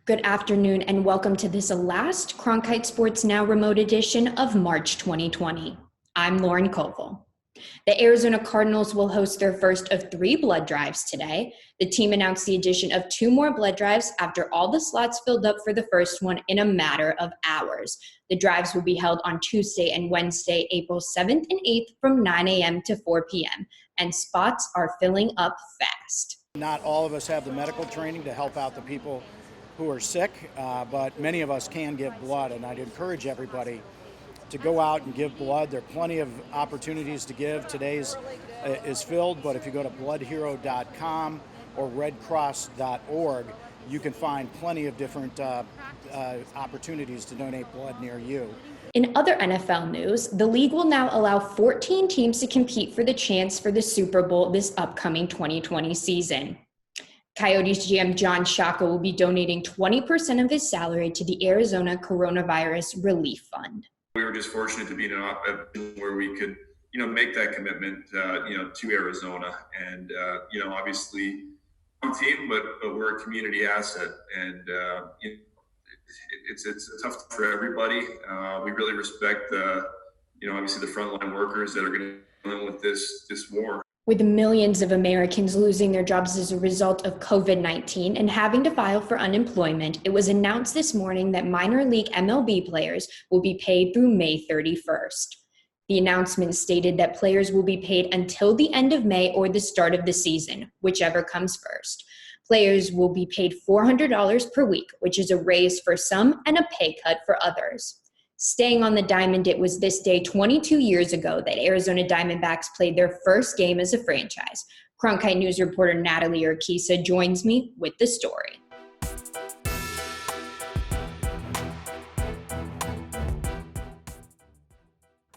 Good afternoon and welcome to this last Cronkite Sports Now remote edition of March 2020. I'm Lauren Koval. The Arizona Cardinals will host their first of 3 blood drives today. The team announced the addition of 2 more blood drives after all the slots filled up for the first one in a matter of hours. The drives will be held on Tuesday and Wednesday, April 7th and 8th from 9 a.m. to 4 p.m., and spots are filling up fast. Not all of us have the medical training to help out the people who are sick, but many of us can give blood, and I'd encourage everybody to go out and give blood. There are plenty of opportunities to give. Today's is filled, but if you go to bloodhero.com or redcross.org, you can find plenty of different opportunities to donate blood near you. In other NFL news, the league will now allow 14 teams to compete for the chance for the Super Bowl this upcoming 2020 season. Coyotes GM John CHAYKA will be donating 20% of his salary to the Arizona Coronavirus Relief Fund. We were just fortunate to be in an op-ed where we could, make that commitment, to Arizona, and obviously, one team, but we're a community asset, and it's tough for everybody. We really respect, obviously the frontline workers that are going to deal with this war. With millions of Americans losing their jobs as a result of COVID-19 and having to file for unemployment, it was announced this morning that minor league MLB players will be paid through May 31st. The announcement stated that players will be paid until the end of May or the start of the season, whichever comes first. Players will be paid $400 per week, which is a raise for some and a pay cut for others. Staying on the diamond, it was this day 22 years ago that Arizona Diamondbacks played their first game as a franchise. Cronkite News reporter Natalie Urquiza joins me with the story.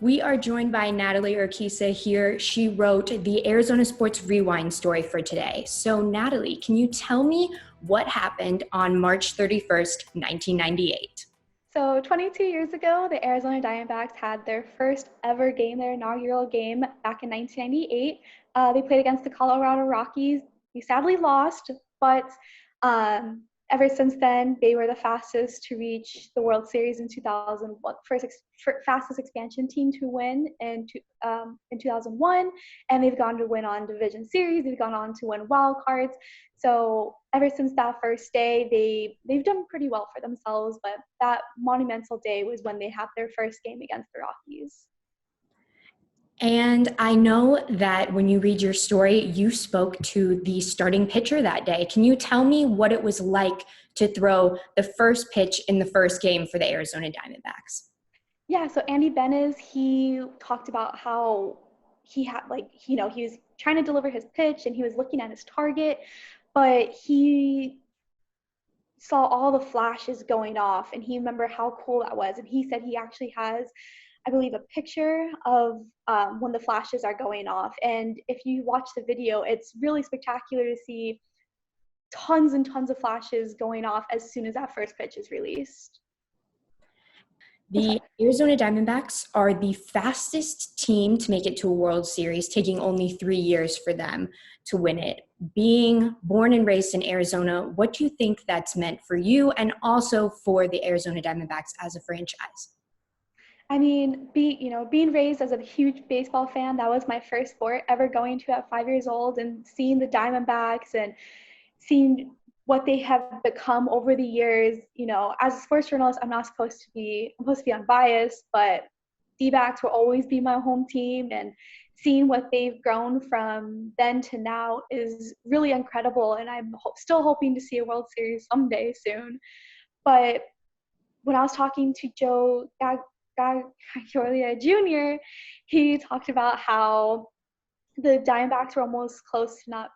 We are joined by Natalie Urquiza here. She wrote the Arizona Sports Rewind story for today. So Natalie, can you tell me what happened on March 31st, 1998? So 22 years ago, the Arizona Diamondbacks had their first ever game, their inaugural game back in 1998. They played against the Colorado Rockies. We sadly lost, but ever since then, they were the fastest to reach the World Series in 2001, fastest expansion team to win in 2001, and they've gone to win on division series. They've gone on to win wild cards. So ever since that first day, they've done pretty well for themselves, but that monumental day was when they had their first game against the Rockies. And I know that when you read your story, you spoke to the starting pitcher that day. Can you tell me what it was like to throw the first pitch in the first game for the Arizona Diamondbacks? Yeah, so Andy Benez, he talked about how he had, he was trying to deliver his pitch and he was looking at his target, but he saw all the flashes going off and he remembered how cool that was. And he said he actually has, I believe, a picture of when the flashes are going off. And if you watch the video, it's really spectacular to see tons and tons of flashes going off as soon as that first pitch is released. The Arizona Diamondbacks are the fastest team to make it to a World Series, taking only 3 years for them to win it. Being born and raised in Arizona, what do you think that's meant for you and also for the Arizona Diamondbacks as a franchise? I mean, being raised as a huge baseball fan, that was my first sport ever going to at 5 years old, and seeing the Diamondbacks and seeing what they have become over the years. As a sports journalist, I'm supposed to be unbiased, but D-backs will always be my home team, and seeing what they've grown from then to now is really incredible, and I'm still hoping to see a World Series someday soon. But when I was talking to Joe Gagliardi Jr., he talked about how the Diamondbacks were almost close to not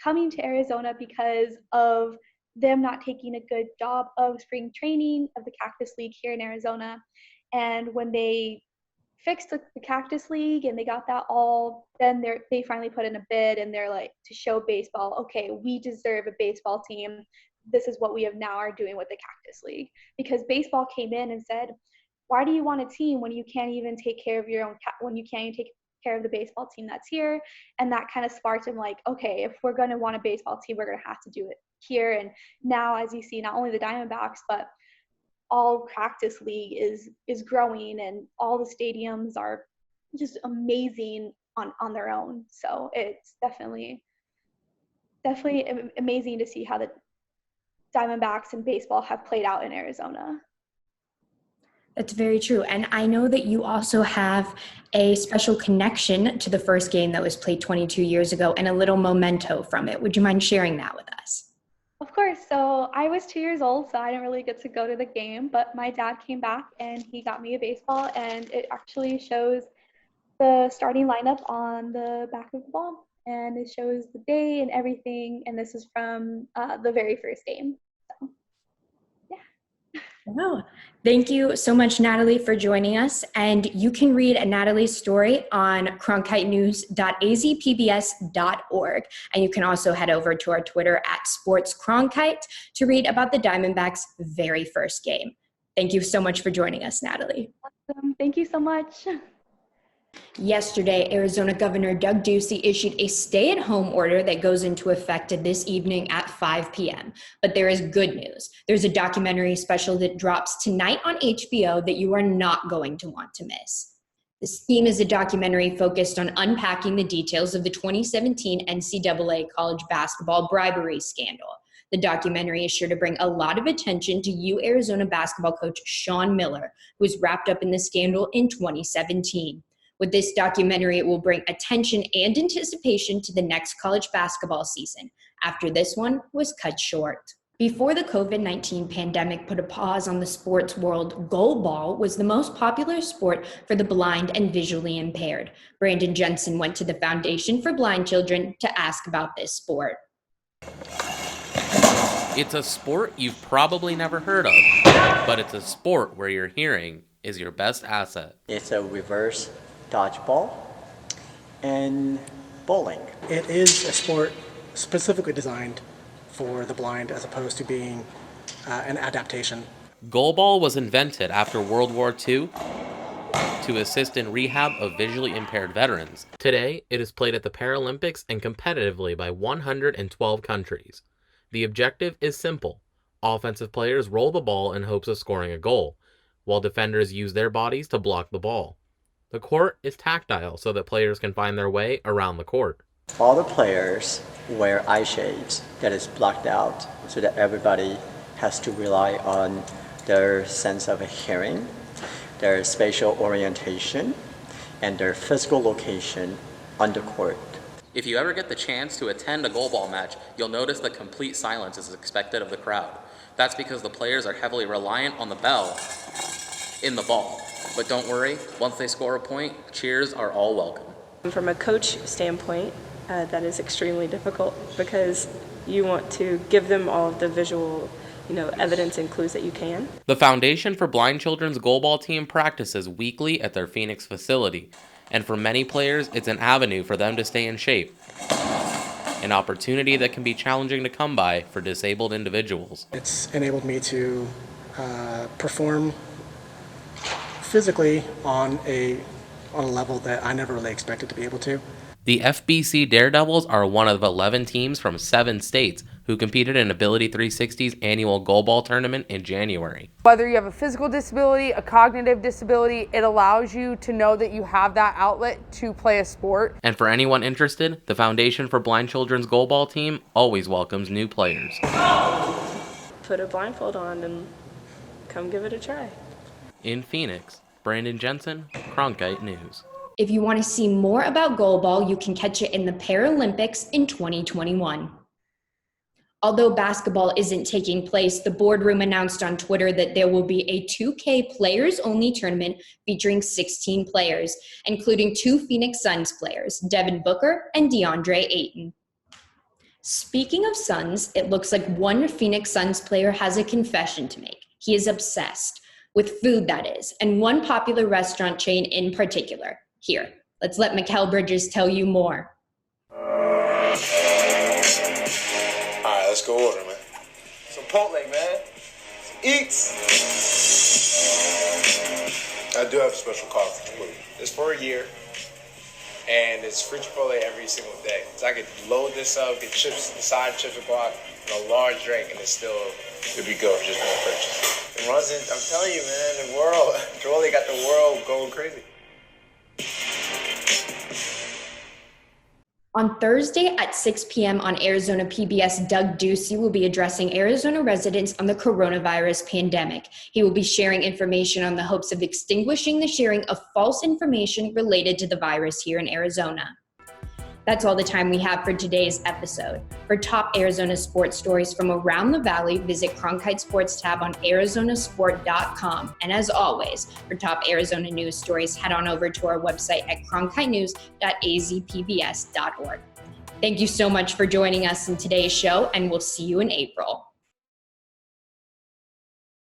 coming to Arizona because of them not taking a good job of spring training of the Cactus League here in Arizona. And when they fixed the Cactus League and they got that all, then they finally put in a bid, and they're like, to show baseball, okay, we deserve a baseball team. This is what we have now are doing with the Cactus League. Because baseball came in and said, why do you want a team when you can't even take care of your own when you can't even take care of the baseball team that's here. And that kind of sparked him like, okay, if we're going to want a baseball team, we're going to have to do it here. And now, as you see, not only the Diamondbacks, but all practice league is growing, and all the stadiums are just amazing on their own. So it's definitely amazing to see how the Diamondbacks and baseball have played out in Arizona. That's very true. And I know that you also have a special connection to the first game that was played 22 years ago and a little memento from it. Would you mind sharing that with us? Of course. So I was 2 years old, so I didn't really get to go to the game, but my dad came back and he got me a baseball, and it actually shows the starting lineup on the back of the ball, and it shows the day and everything. And this is from the very first game. So, yeah. Wow. Thank you so much, Natalie, for joining us. And you can read Natalie's story on cronkitenews.azpbs.org. And you can also head over to our Twitter @SportsCronkite to read about the Diamondbacks' very first game. Thank you so much for joining us, Natalie. Awesome. Thank you so much. Yesterday, Arizona Governor Doug Ducey issued a stay-at-home order that goes into effect this evening at 5 p.m. But there is good news. There's a documentary special that drops tonight on HBO that you are not going to want to miss. The Scheme is a documentary focused on unpacking the details of the 2017 NCAA college basketball bribery scandal. The documentary is sure to bring a lot of attention to Arizona basketball coach Sean Miller, who was wrapped up in the scandal in 2017. With this documentary, it will bring attention and anticipation to the next college basketball season, after this one was cut short. Before the COVID-19 pandemic put a pause on the sports world, Goalball was the most popular sport for the blind and visually impaired. Brandon Jensen went to the Foundation for Blind Children to ask about this sport. It's a sport you've probably never heard of, but it's a sport where your hearing is your best asset. It's a reverse dodgeball and bowling. It is a sport specifically designed for the blind as opposed to being an adaptation. Goalball was invented after World War II to assist in rehab of visually impaired veterans. Today, it is played at the Paralympics and competitively by 112 countries. The objective is simple. Offensive players roll the ball in hopes of scoring a goal, while defenders use their bodies to block the ball. The court is tactile so that players can find their way around the court. All the players wear eye shades that is blocked out so that everybody has to rely on their sense of hearing, their spatial orientation, and their physical location on the court. If you ever get the chance to attend a goalball match, you'll notice that complete silence is expected of the crowd. That's because the players are heavily reliant on the bell in the ball. But don't worry, once they score a point, cheers are all welcome. From a coach standpoint, that is extremely difficult because you want to give them all of the visual, evidence and clues that you can. The Foundation for Blind Children's goalball team practices weekly at their Phoenix facility, and for many players, it's an avenue for them to stay in shape. An opportunity that can be challenging to come by for disabled individuals. It's enabled me to perform physically on a level that I never really expected to be able to. The FBC Daredevils are one of 11 teams from 7 states who competed in Ability 360's annual goalball tournament in January. Whether you have a physical disability, a cognitive disability, it allows you to know that you have that outlet to play a sport. And for anyone interested, the Foundation for Blind Children's goalball team always welcomes new players. Put a blindfold on and come give it a try. In Phoenix, Brandon Jensen, Cronkite News. If you want to see more about goalball, you can catch it in the Paralympics in 2021. Although basketball isn't taking place, the boardroom announced on Twitter that there will be a 2K players-only tournament featuring 16 players, including 2 Phoenix Suns players, Devin Booker and DeAndre Ayton. Speaking of Suns, it looks like one Phoenix Suns player has a confession to make. He is obsessed with food, that is, and one popular restaurant chain in particular. Here, let's let Mikal Bridges tell you more. All right, let's go order, man. Some Chipotle, man. Some eats. I do have a special call for Chipotle. It's for a year. and it's free Chipotle every single day. So I could load this up, get chips, side chips and guac, and a large drink, and it'd be good for just one purchase. It runs in, I'm telling you, man, the world, Chipotle got the world going crazy. On Thursday at 6 p.m. on Arizona PBS, Doug Ducey will be addressing Arizona residents on the coronavirus pandemic. He will be sharing information on the hopes of extinguishing the sharing of false information related to the virus here in Arizona. That's all the time we have for today's episode. For top Arizona sports stories from around the valley, visit Cronkite Sports tab on arizonasport.com. And as always, for top Arizona news stories, head on over to our website at cronkitenews.azpbs.org. Thank you so much for joining us in today's show, and we'll see you in April.